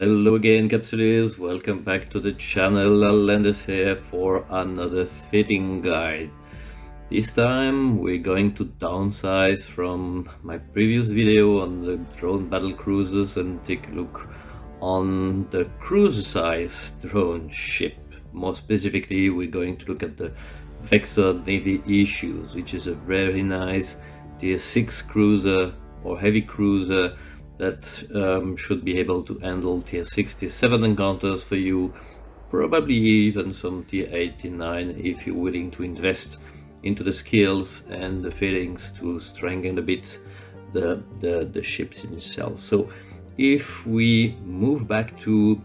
Hello again, capsuleers. Welcome back to the channel. Landis here for another fitting guide. This time we're going to downsize from my previous video on the drone battle cruisers and take a look on the cruiser size drone ship. More specifically, we're going to look at the Vexor Navy Issue, which is a very nice tier 6 cruiser or heavy cruiser that should be able to handle tier 67 encounters for you, probably even some tier 89 if you're willing to invest into the skills and the fittings to strengthen a bit the ships in itself. So if we move back to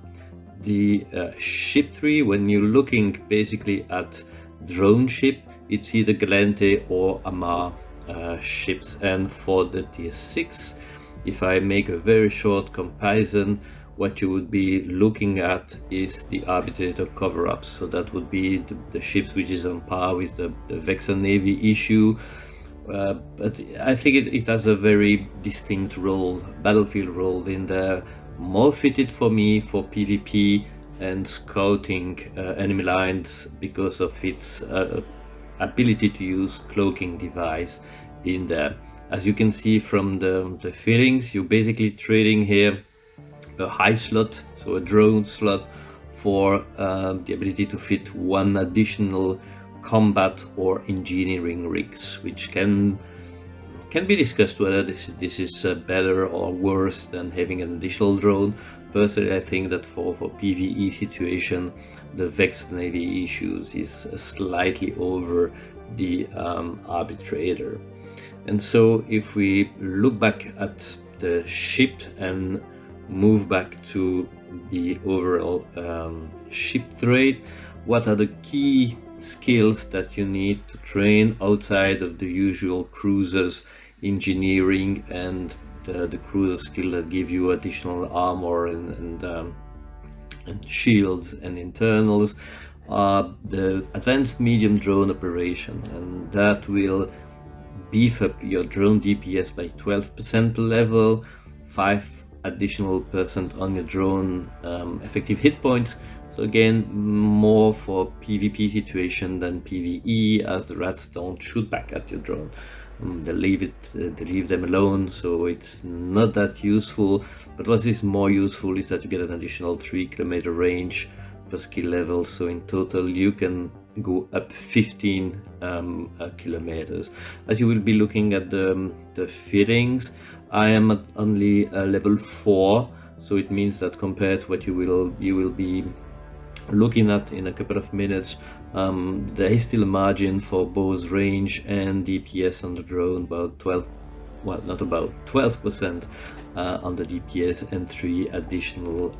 the ship 3, when you're looking basically at drone ship, it's either Galente or Amar ships, and for the tier 6, if I make a very short comparison, what you would be looking at is the arbitrator cover-ups. So that would be the ships which is on par with the Vexor Navy Issue. But I think it has a very distinct role, battlefield role in there, more fitted for me for PvP and scouting enemy lines because of its ability to use cloaking device in there. As you can see from the fittings, you're basically trading here a high slot, so a drone slot, for the ability to fit one additional combat or engineering rigs, which can be discussed whether this is better or worse than having an additional drone. Personally, I think that for PvE situation, the Vexor Navy Issues is slightly over the arbitrator. And so if we look back at the ship and move back to the overall ship trade, what are the key skills that you need to train outside of the usual cruisers, engineering, and the cruiser skill that give you additional armor and shields and internals? The advanced medium drone operation, and that will beef up your drone DPS by 12% per level, 5 additional % on your drone effective hit points. So again, more for PvP situation than PvE, as the rats don't shoot back at your drone. They leave them alone, so it's not that useful. But what is more useful is that you get an additional 3-kilometer range per skill level, so in total you can go up 15 kilometers. As you will be looking at the fittings, I am at only level 4, so it means that compared to what you will be looking at in a couple of minutes, there is still a margin for both range and DPS on the drone, about 12, well, not about 12% on the DPS, and 3 additional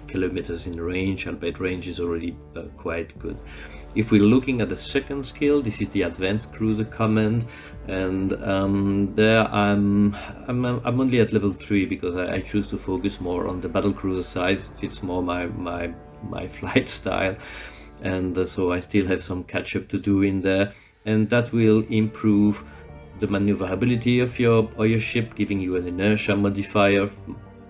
kilometers in range. Albeit range is already quite good. If we're looking at the second skill, this is the advanced cruiser command, and there I'm only at level 3 because I choose to focus more on the battle cruiser size. It's more my flight style, and so I still have some catch up to do in there, and that will improve the maneuverability of your ship, giving you an inertia modifier of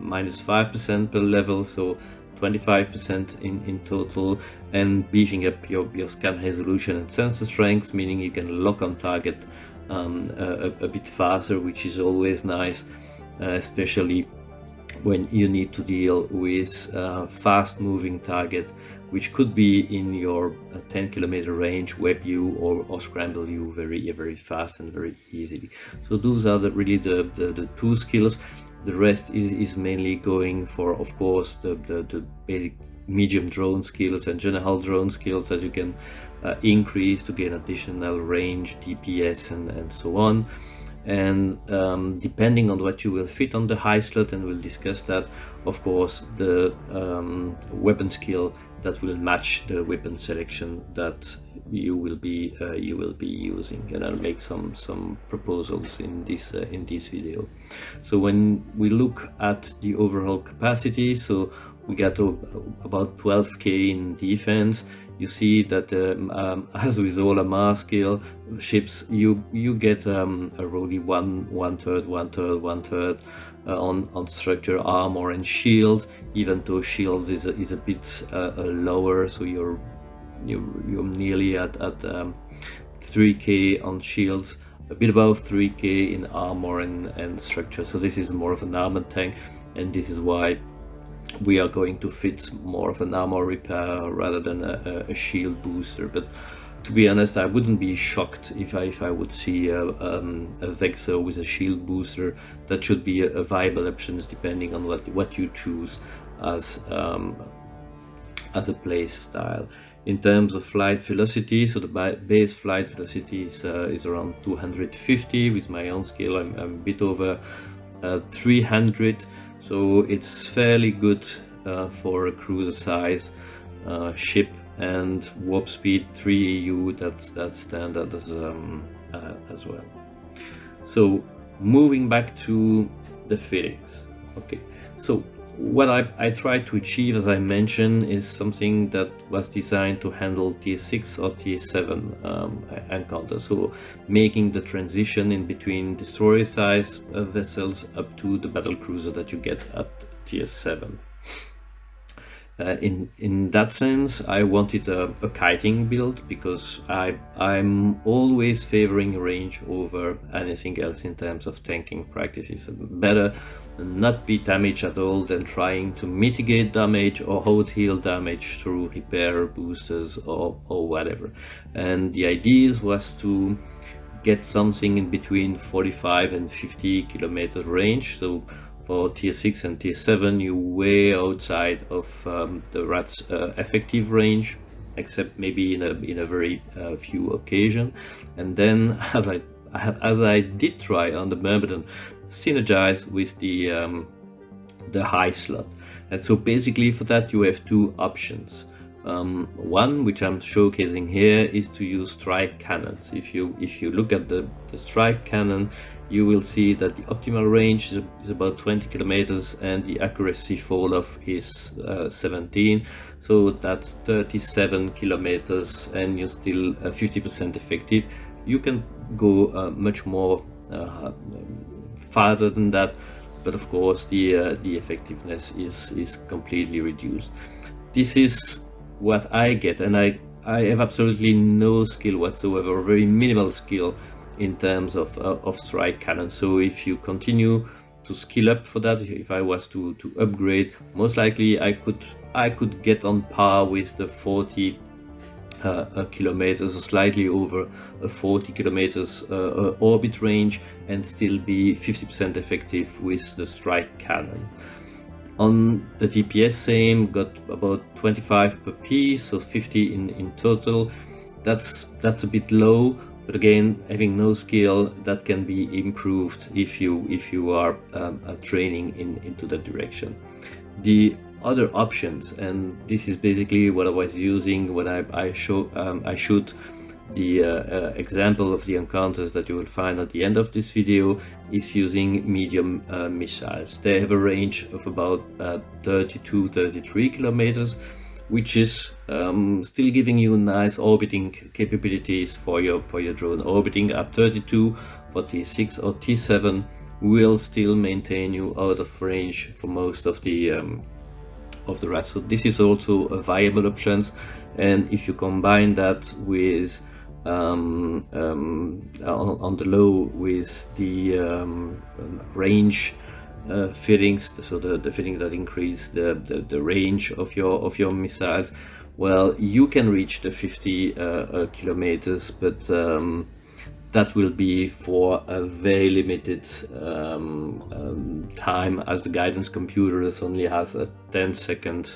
-5% per level, so 25% in total, and beefing up your scan resolution and sensor strength, meaning you can lock on target a bit faster, which is always nice, especially when you need to deal with fast moving target, which could be in your 10-kilometer range, web you or scramble you very fast and very easily. So those are really the 2 skills. The rest is mainly going for, of course, the basic medium drone skills and general drone skills that you can increase to gain additional range, DPS, and so on. And depending on what you will fit on the high slot, and we'll discuss that, of course, the weapon skill that will match the weapon selection that you will be using, and I'll make some proposals in this video. So when we look at the overall capacity, so we got about 12k in defense. you see that as with all Amar scale ships, you get a rolly one third on structure, armor, and shields. Even though shields is a bit lower, so you're nearly at 3k on shields, a bit above 3k in armor and structure. So this is more of an armored tank, and this is why we are going to fit more of an armor repair rather than a shield booster. But to be honest, I wouldn't be shocked if I would see a Vexor with a shield booster. That should be a viable option depending on what you choose as a play style. In terms of flight velocity, so the base flight velocity is around 250. With my own scale, I'm a bit over 300. So it's fairly good for a cruiser size ship, and warp speed 3 EU, that's standard as well. So moving back to the fittings. Okay, so what I tried to achieve, as I mentioned, is something that was designed to handle tier 6 or tier 7 encounters, so making the transition in between destroyer size vessels up to the battle cruiser that you get at tier 7. In that sense, I wanted a kiting build, because I'm always favoring range over anything else in terms of tanking practices. Better not be damaged at all than trying to mitigate damage or out heal damage through repair boosters or whatever. And the idea was to get something in between 45 and 50 kilometers range. So for tier 6 and tier 7, you're way outside of the rat's effective range, except maybe in a very few occasions. And then, as I did try on the Myrmidon, synergize with the high slot. And so basically for that you have two options. One, which I'm showcasing here, is to use strike cannons. If you look at the strike cannon, you will see that the optimal range is about 20 kilometers and the accuracy fall off is 17, so that's 37 kilometers and you're still 50% effective. You can go much more farther than that, but of course the effectiveness is completely reduced. This is what I get, and I have absolutely no skill whatsoever, very minimal skill in terms of strike cannon. So if you continue to skill up for that, if I was to upgrade, most likely I could get on par with the 40 kilometers, or slightly over 40 kilometers orbit range, and still be 50% effective with the strike cannon. On the DPS, same, got about 25 per piece, so 50 in total. That's a bit low, but again, having no skill, that can be improved if you are training into that direction. The other options, and this is basically what I was using when I shoot the example of the encounters that you will find at the end of this video, is using medium missiles. They have a range of about 32-33 kilometers, which is still giving you nice orbiting capabilities for your drone. Orbiting at 32 for T6 or T7 will still maintain you out of range for most of the rest. So this is also a viable option, and if you combine that with on the low with the range fittings, so the fittings that increase the range of your missiles, well, you can reach the 50 kilometers, but that will be for a very limited time, as the guidance computers only has a 10-second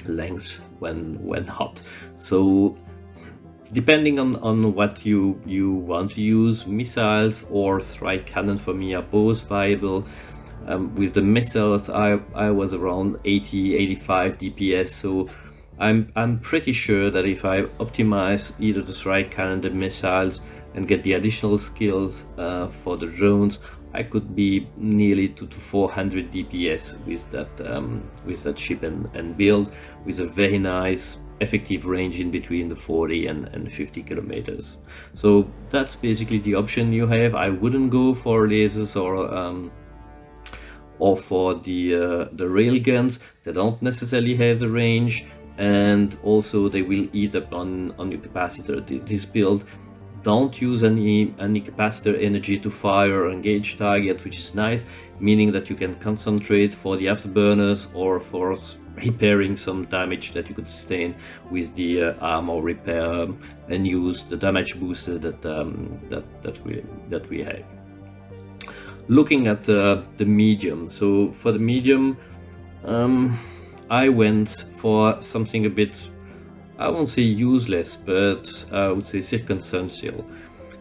length when hot. So depending on what you want to use, missiles or strike cannon for me are both viable. With the missiles, I was around 80-85 DPS, so I'm pretty sure that if I optimize either the strike cannon, the missiles, and get the additional skills for the drones, I could be nearly to 400 DPS with that ship and build, with a very nice effective range in between the 40 and 50 kilometers. So that's basically the option you have. I wouldn't go for lasers or for the railguns. They don't necessarily have the range, and also they will eat up on your capacitor. This build don't use any capacitor energy to fire or engage target, which is nice, meaning that you can concentrate for the afterburners or for repairing some damage that you could sustain with the armor repair, and use the damage booster that we have. Looking at the medium, so for the medium, I went for something a bit, I won't say useless, but I would say circumstantial.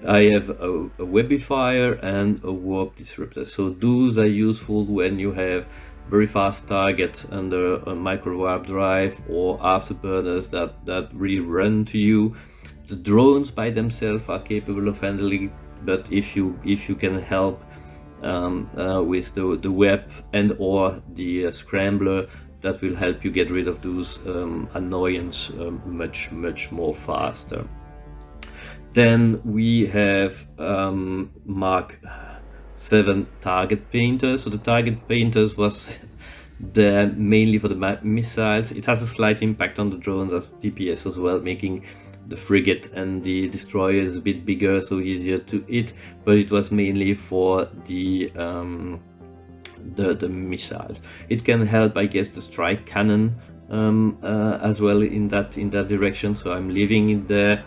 I have a webifier and a warp disruptor, so those are useful when you have very fast target under a micro warp drive or afterburners that really run to you. The drones by themselves are capable of handling, but if you can help with the web and or the scrambler, that will help you get rid of those annoyance much more faster. Then we have Mark 7 target painters. So the target painters was there mainly for the missiles. It has a slight impact on the drones as DPS as well, making the frigate and the destroyers a bit bigger, so easier to hit, but it was mainly for the missiles. It can help, I guess, the strike cannon as well in that direction, so I'm leaving it there.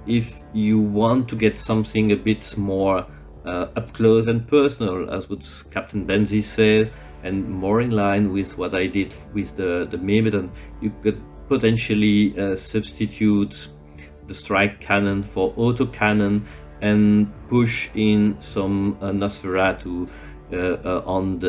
If you want to get something a bit more up close and personal, as what Captain Benzi said, and more in line with what I did with the Myrmidon, you could potentially substitute the strike cannon for auto cannon and push in some Nosferatu on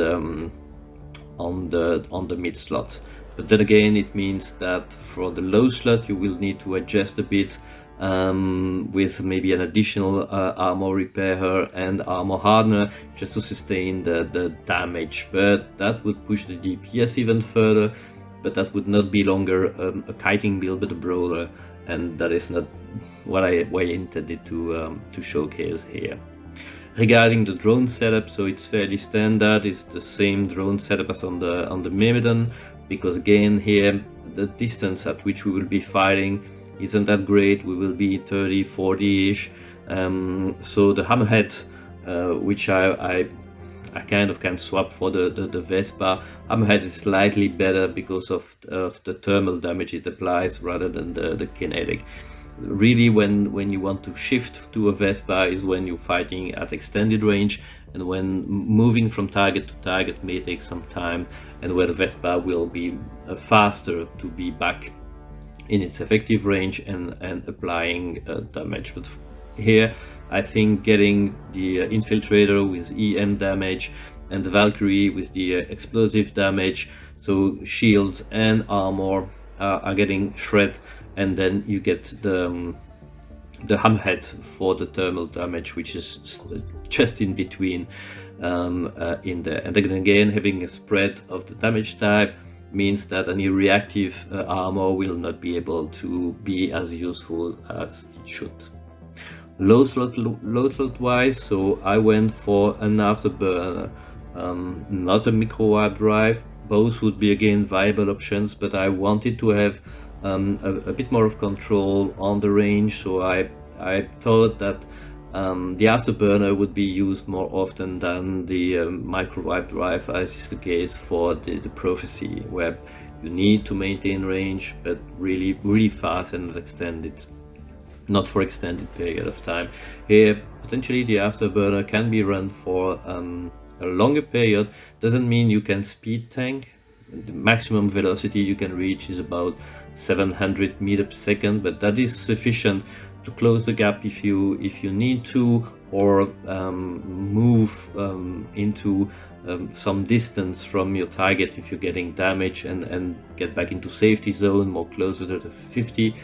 the mid slot. But then again, it means that for the low slot you will need to adjust a bit with maybe an additional armor repairer and armor hardener just to sustain the damage, but that would push the DPS even further. But that would not be longer a kiting build but a brawler, and that is not what I intended to showcase here. Regarding the drone setup, so it's fairly standard. It's the same drone setup as on the Myrmidon, because again here the distance at which we will be fighting isn't that great. We will be 30-40-ish. So the hammerhead, which I kind of can swap for the Vespa. Hammerhead is slightly better because of the thermal damage it applies rather than the kinetic. Really, when you want to shift to a Vespa is when you're fighting at extended range, and when moving from target to target may take some time, and where the Vespa will be faster to be back in its effective range and applying damage. But here I think getting the infiltrator with EM damage and the Valkyrie with the explosive damage, so shields and armor are getting shred, and then you get the hammerhead for the thermal damage, which is just in between in there. And then again, having a spread of the damage type means that any reactive armor will not be able to be as useful as it should. Low slot wise, so I went for an afterburner, not a micro warp drive. Both would be again viable options, but I wanted to have a bit more of control on the range, so I thought that the afterburner would be used more often than the micro warp drive, as is the case for the prophecy, where you need to maintain range, but really fast and extended, not for extended period of time. Here potentially the afterburner can be run for a longer period. Doesn't mean you can speed tank. The maximum velocity you can reach is about 700 meters per second, but that is sufficient to close the gap if you need to, or move into some distance from your target if you're getting damage, and get back into safety zone more closer to the 50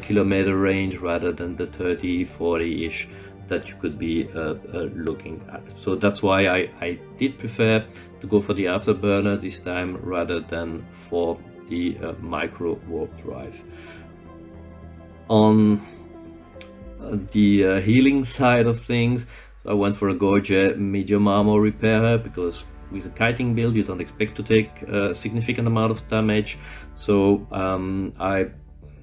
kilometer range rather than the 30-40-ish. that you could be looking at. So that's why I did prefer to go for the afterburner this time rather than for the micro warp drive. On the healing side of things, so I went for a Gorge medium armor repairer, because with a kiting build you don't expect to take a significant amount of damage. So I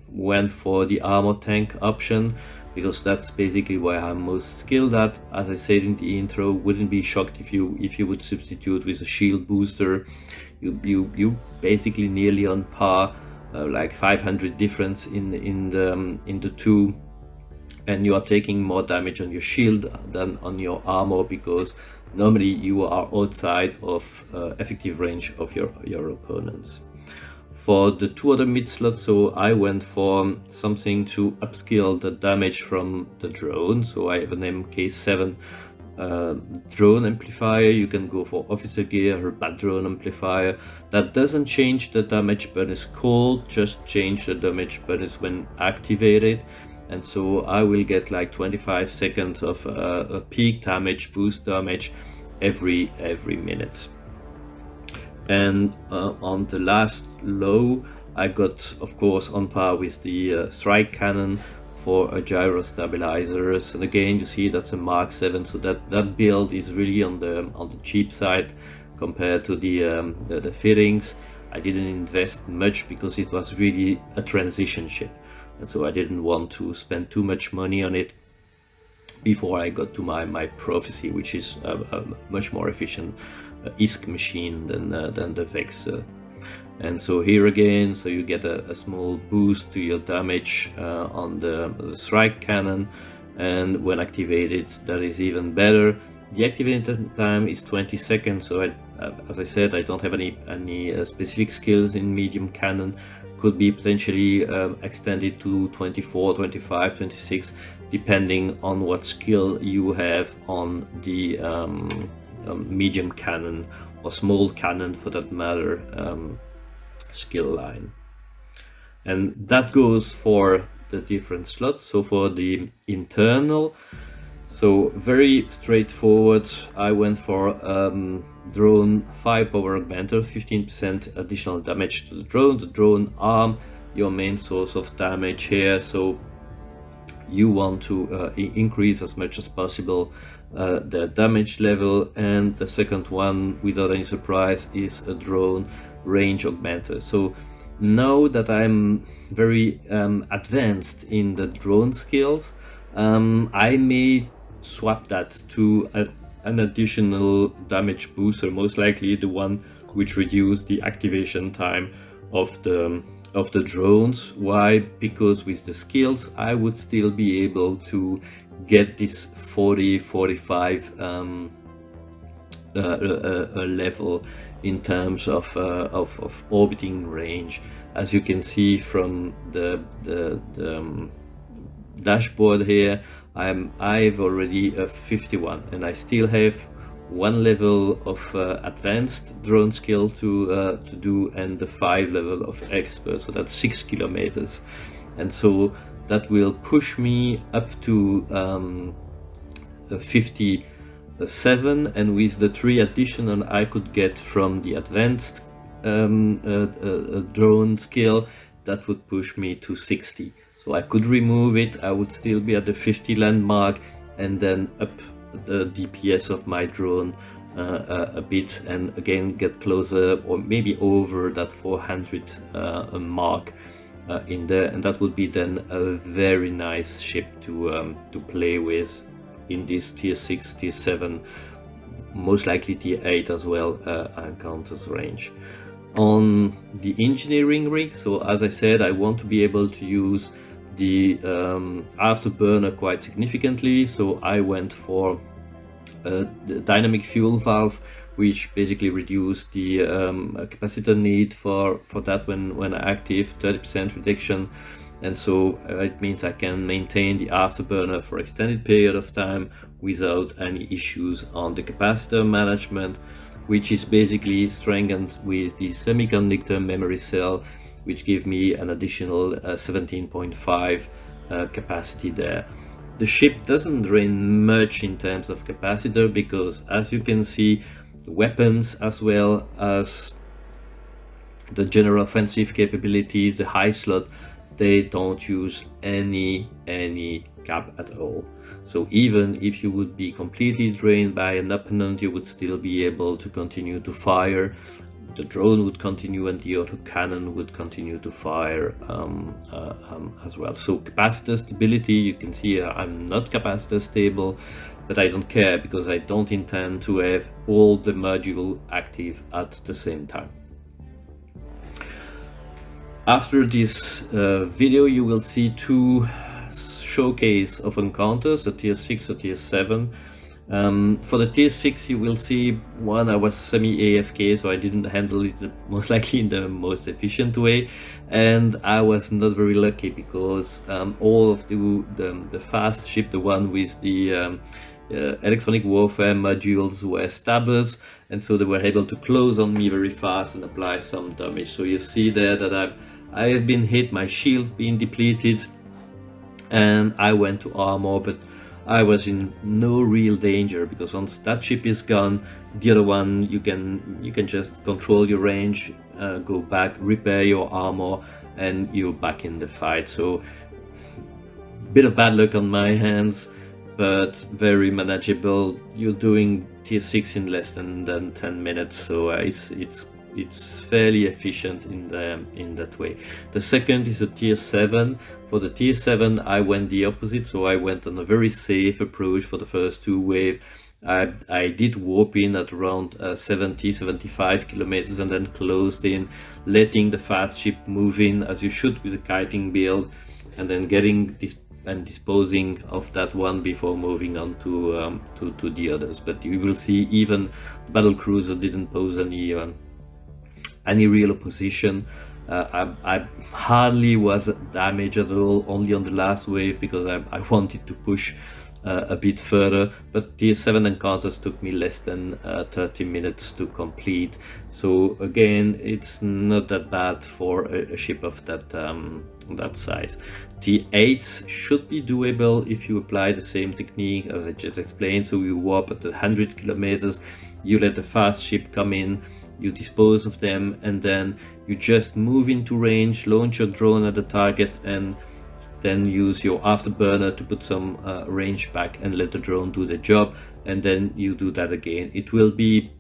went for the armor tank option, because that's basically where I'm most skilled at. As I said in the intro, wouldn't be shocked if you would substitute with a shield booster. You basically nearly on par, like 500 difference in the two, and you are taking more damage on your shield than on your armor, because normally you are outside of effective range of your opponents. For the two other mid slots, so I went for something to upscale the damage from the drone. So I have an MK7 drone amplifier. You can go for officer gear or bad drone amplifier. That doesn't change the damage bonus cold, just change the damage bonus when activated. And so I will get like 25 seconds of a peak damage, boost damage every minute. And on the last low, I got, of course, on par with the strike cannon for a gyro stabilizers. And again, you see that's a Mark 7, so that build is really on the cheap side compared to the fittings. I didn't invest much because it was really a transition ship, and so I didn't want to spend too much money on it before I got to my prophecy, which is a much more efficient ISK machine than the Vexor. And so here again, so you get a small boost to your damage on the strike cannon, and when activated that is even better. The activation time is 20 seconds, so as I said, I don't have any specific skills in medium cannon. Could be potentially extended to 24, 25, 26, depending on what skill you have on the medium cannon, or small cannon for that matter, skill line. And that goes for the different slots. So for the internal, so very straightforward, I went for drone firepower augmenter, 15% additional damage to the drone arm, your main source of damage here. So you want to increase as much as possible the damage level. And the second one, without any surprise, is a drone range augmenter. So now that I'm very advanced in the drone skills, I may swap that to an additional damage booster, most likely the one which reduces the activation time of the drones. Why? Because with the skills I would still be able to get this 40-45 level in terms of orbiting range. As you can see from the dashboard here, I've already 51, and I still have one level of advanced drone skill to do, and the 5 level of expert, so that's 6 kilometers. And so that will push me up to 57, and with the 3 additional I could get from the advanced drone skill, that would push me to 60. So I could remove it, I would still be at the 50 landmark, and then up the DPS of my drone a bit, and again get closer or maybe over that 400 mark in there. And that would be then a very nice ship to play with in this tier 6, tier 7, most likely tier 8 as well, encounters range. On the engineering rig, so as I said, I want to be able to use the afterburner quite significantly, so I went for the dynamic fuel valve, which basically reduced the capacitor need for that when active, 30% reduction. And so it means I can maintain the afterburner for extended period of time without any issues on the capacitor management, which is basically strengthened with the semiconductor memory cell, which give me an additional 17.5 capacity there. The ship doesn't drain much in terms of capacitor, because as you can see, the weapons as well as the general offensive capabilities, the high slot, they don't use any cap at all. So even if you would be completely drained by an opponent, you would still be able to continue to fire. The drone would continue and the autocannon would continue to fire as well. So capacitor stability, you can see I'm not capacitor stable, but I don't care, because I don't intend to have all the module active at the same time. After this video, you will see two showcase of encounters, a tier 6 or tier 7. For the tier 6, you will see one, I was semi-AFK, so I didn't handle it most likely in the most efficient way, and I was not very lucky, because all of the fast ship, the one with the electronic warfare modules, were stabbers, and so they were able to close on me very fast and apply some damage. So you see there that I have been hit, my shield being depleted, and I went to armor, but I was in no real danger, because once that ship is gone, the other one, you can just control your range, go back, repair your armor, and you're back in the fight. So bit of bad luck on my hands, but very manageable. You're doing tier 6 in less than 10 minutes, so it's fairly efficient in that way. The second is a tier 7. For the tier 7, I went the opposite, so I went on a very safe approach for the first two waves. I did warp in at around 70-75 kilometers and then closed in, letting the fast ship move in as you should with a kiting build, and then getting this and disposing of that one before moving on to the others. But you will see even the battle cruiser didn't pose any real opposition. I hardly was damaged at all, only on the last wave, because I wanted to push a bit further, but tier 7 encounters took me less than 30 minutes to complete. So again, it's not that bad for a ship of that size. Tier 8s should be doable if you apply the same technique as I just explained. So you warp at 100 kilometers, you let the fast ship come in, you dispose of them, and then you just move into range, launch your drone at the target, and then use your afterburner to put some range back and let the drone do the job, and then you do that again. It will be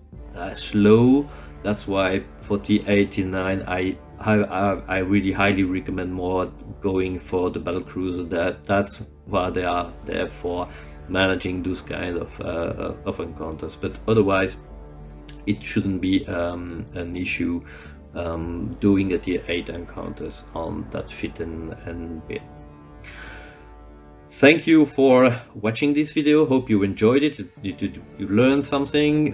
slow. That's why for T89 I really highly recommend more going for the battle cruiser. That's why they are there for, managing those kind of encounters. But otherwise it shouldn't be an issue doing a tier 8 encounters on that fit and build. Thank you for watching this video. Hope you enjoyed it. You learned something.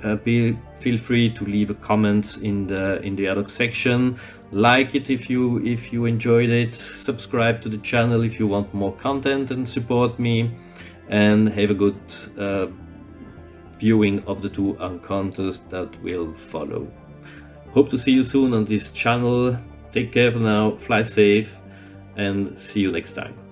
Feel free to leave a comment in the ad hoc section. Like it if you enjoyed it. Subscribe to the channel if you want more content and support me. And have a good viewing of the two encounters that will follow. Hope to see you soon on this channel. Take care for now. Fly safe, and see you next time.